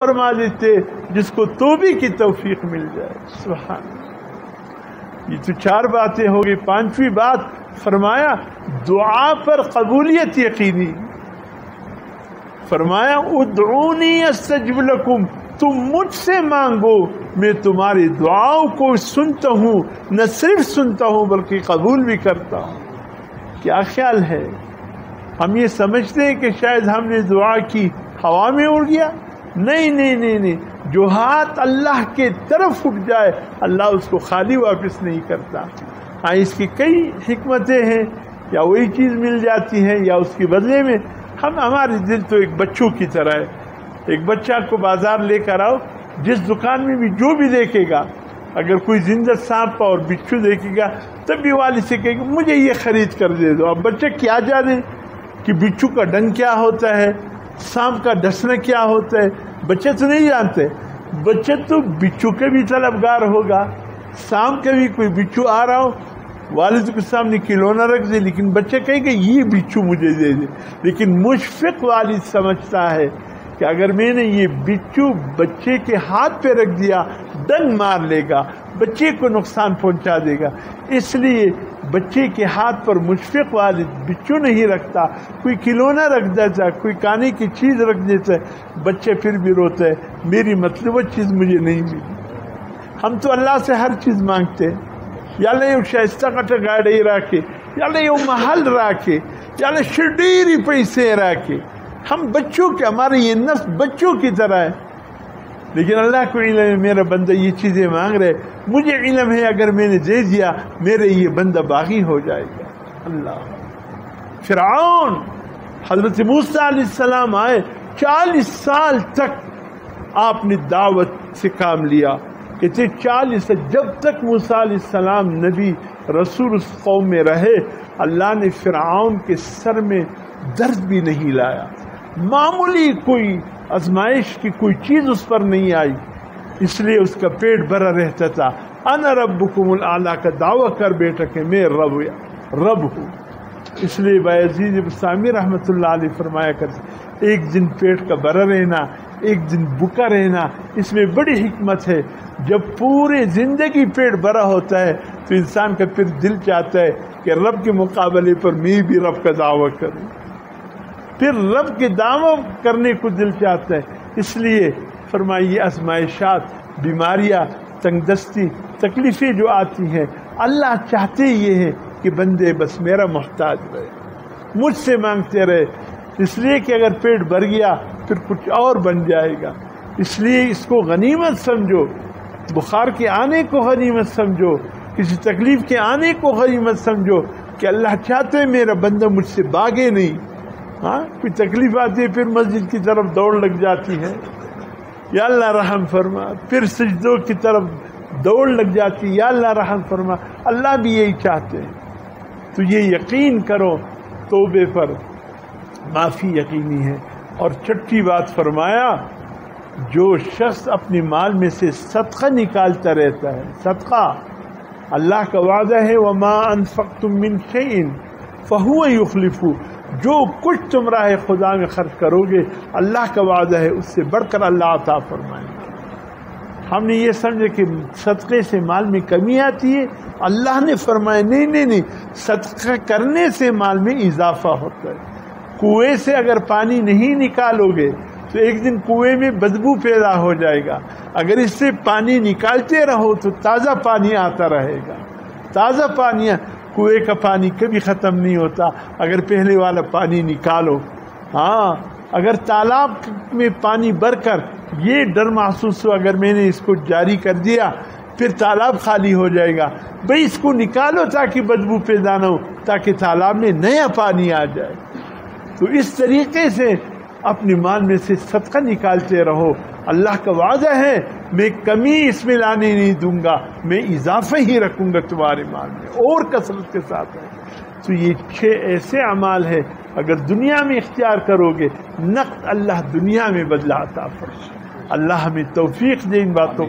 فرما دیتے جس کو توبے کی توفیق مل جائے. سبحان. یہ تو 4 باتیں ہو گئی. 5ویں بات فرمایا دعا پر قبولیت یقینی. فرمایا ادعونی استجب لکم، تم مجھ سے مانگو میں تمہاری دعاؤں کو سنتا ہوں، نہ صرف سنتا ہوں بلکہ قبول بھی کرتا ہوں. کیا خیال ہے؟ ہم یہ سمجھتے ہیں کہ شاید ہم نے دعا کی ہوا میں اڑ گیا. نہیں نہیں نہیں نہیں، جو ہاتھ اللہ کے طرف اٹھ جائے اللہ اس کو خالی واپس نہیں کرتا. ہاں اس کی کئی حکمتیں ہیں، یا وہی چیز مل جاتی ہے یا اس کے بدلے میں ہمارے دل تو ایک بچوں کی طرح ہے. ایک بچہ کو بازار لے کر آؤ، جس دکان میں بھی جو بھی دیکھے گا، اگر کوئی زندہ سانپ اور بچھو دیکھے گا تب بھی والد سے کہے گا مجھے یہ خرید کر دے دو. اب بچہ کیا جانے کہ بچھو کا ڈنگ کیا ہوتا ہے، سانپ کا ڈسنا کیا ہوتا ہے. بچے تو نہیں جانتے. بچے تو بچھو کے بھی طلبگار ہوگا، سانپ کے بھی. کوئی بچھو آ رہا ہو والد کے سامنے کھلونا رکھ دے، لیکن بچے کہے کہ یہ بچھو مجھے دے دے. لیکن مشفق والد سمجھتا ہے کہ اگر میں نے یہ بچھو بچے کے ہاتھ پہ رکھ دیا ڈنگ مار لے گا، بچے کو نقصان پہنچا دے گا. اس لیے بچے کے ہاتھ پر مشفق والد بچھو نہیں رکھتا، کوئی کھلونا رکھ دیتا ہے، کوئی کھانے کی چیز رکھ دیتا ہے. بچے پھر بھی روتے ہے میری مطلوبہ چیز مجھے نہیں ملی. ہم تو اللہ سے ہر چیز مانگتے ہیں. یا اللہ یہ شائستہ کٹا گاڑی راکے، یا اللہ یہ محل راکے، یا اللہ شڈیری پیسے راکے. ہم بچوں کے، ہمارے یہ نفس بچوں کی طرح ہے. لیکن اللہ کو علم ہے میرا بندہ یہ چیزیں مانگ رہے، مجھے علم ہے اگر میں نے دے دیا میرے یہ بندہ باغی ہو جائے گا. اللہ. فرعون، حضرت موسیٰ علیہ السلام آئے، 40 سال تک آپ نے دعوت سے کام لیا. کہتے 40 جب تک موسیٰ علیہ السلام نبی رسول اس قوم میں رہے اللہ نے فرعون کے سر میں درد بھی نہیں لایا. معمولی کوئی آزمائش کی کوئی چیز اس پر نہیں آئی، اس لیے اس کا پیٹ بھرا رہتا تھا. انا ربکم الاعلیٰ کا دعویٰ کر بیٹا کہ میں رب ہوں. اس لیے بایزید بستامی رحمۃ اللہ علیہ فرمایا کرتے ایک دن پیٹ کا بھرا رہنا، ایک دن بھوکا رہنا، اس میں بڑی حکمت ہے. جب پورے زندگی پیٹ بھرا ہوتا ہے تو انسان کا پھر دل چاہتا ہے کہ رب کے مقابلے پر میں بھی رب کا دعویٰ کروں، پھر رب کے دعویٰ کرنے کو دل چاہتا ہے. اس لیے فرمائیے آزمائشات، بیماریاں، تنگ دستی، تکلیفیں جو آتی ہیں اللہ چاہتے یہ ہے کہ بندے بس میرا محتاج رہے، مجھ سے مانگتے رہے. اس لیے کہ اگر پیٹ بھر گیا پھر کچھ اور بن جائے گا. اس لیے اس کو غنیمت سمجھو، بخار کے آنے کو غنیمت سمجھو، کسی تکلیف کے آنے کو غنیمت سمجھو کہ اللہ چاہتے ہیں میرا بندہ مجھ سے بھاگے نہیں. ہاں کوئی تکلیف آتی ہے پھر مسجد کی طرف دوڑ لگ جاتی ہے، یا اللہ رحم فرما. پھر سجدوں کی طرف دوڑ لگ جاتی ہے، یا اللہ رحم فرما. اللہ بھی یہی چاہتے ہیں. تو یہ یقین کرو توبے پر معافی یقینی ہے. اور 6ٹھی بات فرمایا جو شخص اپنے مال میں سے صدقہ نکالتا رہتا ہے، صدقہ اللہ کا وعدہ ہے وَمَا أَنفَقْتُم مِّن شَيْءٍ فَهُوَ يُخْلِفُهُ. جو کچھ تم راہ خدا میں خرچ کرو گے اللہ کا وعدہ ہے اس سے بڑھ کر اللہ عطا فرمائیں گے. ہم نے یہ سمجھے کہ صدقے سے مال میں کمی آتی ہے، اللہ نے فرمایا نہیں نہیں نہیں، صدقہ کرنے سے مال میں اضافہ ہوتا ہے. کنویں سے اگر پانی نہیں نکالو گے تو ایک دن کنویں میں بدبو پیدا ہو جائے گا. اگر اس سے پانی نکالتے رہو تو تازہ پانی آتا رہے گا. تازہ پانی، کنویں کا پانی کبھی ختم نہیں ہوتا اگر پہلے والا پانی نکالو. ہاں اگر تالاب میں پانی بھر کر یہ ڈر محسوس ہو اگر میں نے اس کو جاری کر دیا پھر تالاب خالی ہو جائے گا، بھئی اس کو نکالو تاکہ بدبو پیدا نہ ہو، تاکہ تالاب میں نیا پانی آ جائے. تو اس طریقے سے اپنے مال میں سے صدقہ نکالتے رہو. اللہ کا وعدہ ہے میں کمی اس میں لانے نہیں دوں گا، میں اضافہ ہی رکھوں گا تمہارے مال میں اور کثرت کے ساتھ ہے. تو یہ 6 ایسے اعمال ہے اگر دنیا میں اختیار کرو گے نقد اللہ دنیا میں بدلہ عطا فرمائے. اللہ ہمیں توفیق دے ان باتوں